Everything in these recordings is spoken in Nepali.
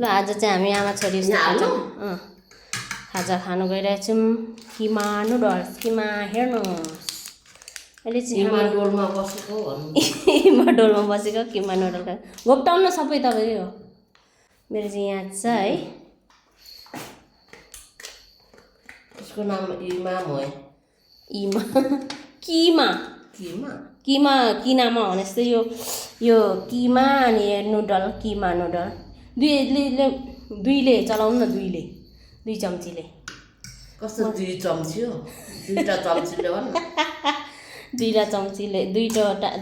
ल आज चाहिँ हामी आमा छोरी खाजा खानु गइरहेछौँ। किमा नुडल्स किमा हेर्नुहोस् अहिले चाहिँ डोलमा बसेको डोलमा बसेको किमा नुडल घोप्टाउनु सबै तपाईँकै हो। मेरो चाहिँ यहाँ छ है, यसको नाम इमाम हो। इमा किमा किमा किमा किनामा हो जस्तै यो किमा अनि नुडल किमा नुडल दुईले चलाउनु न, दुई चम्चीले। कस्तो 2 चम्ची हो? 2टा चम्चीले हो नि।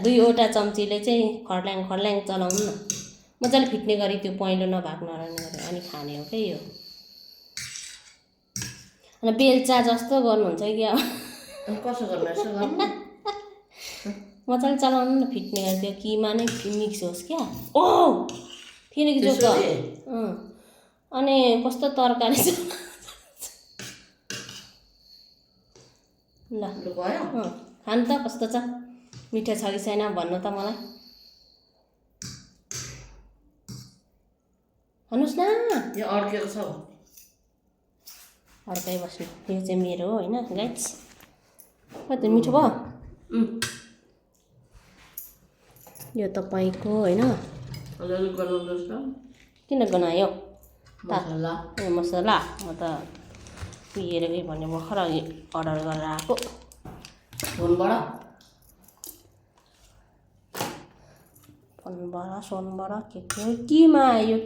दुईवटा चम्चीले चाहिँ खर्ल्याङ चलाउनु न, मजाले फिट्ने गरी त्यो पहेँलो नभएको नरहने गरी अनि खाने हो क्या यो। अनि बेल्चा जस्तो गर्नुहुन्छ कि अब कसो गर्नु यसो गर्नु मजाले चलाउनु न, फिट्ने गरी त्यो किमा नै मिक्स होस् क्या। ओ फेरि जोक अनि कस्तो तरकारी छ ल खानु त कस्तो छ, मिठो छ कि छैन भन्नु त मलाई। भन्नुहोस् न। यो अड्केको छ, अड्काइ बस्नु। यो चाहिँ मेरो हो होइन गाइस। कति मिठो भयो। यो तपाईँको होइन। किन गनायो मसला? म त हेरेकै भन्ने भर्खर अर्डर गरेर आएको फोनबाट सोनबाट के किमा। यो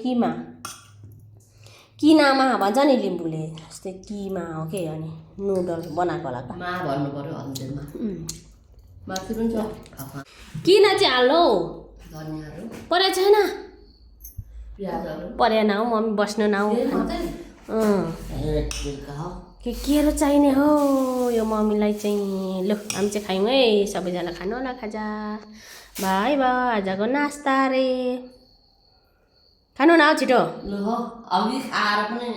किनामा भन्छ नि लिम्बूले, जस्तै किमा हो कि। अनि नुडल बनाएको होला त मा भन्नु पर्यो अन्त्यमा। माथि पनि छ किन चाहिँ हाल्नु धनियाहरू परे छैन, प्याजहरू परे नआऊ मम्मी बस्नु नआऊ। केहरू चाहिने हो यो मम्मीलाई चाहिँ। लु हामी चाहिँ खायौँ है, सबैजना खानु होला खाजा। भाइ आजको नास्ता रे, खानु न छिटो। ल अघि खाएर पनि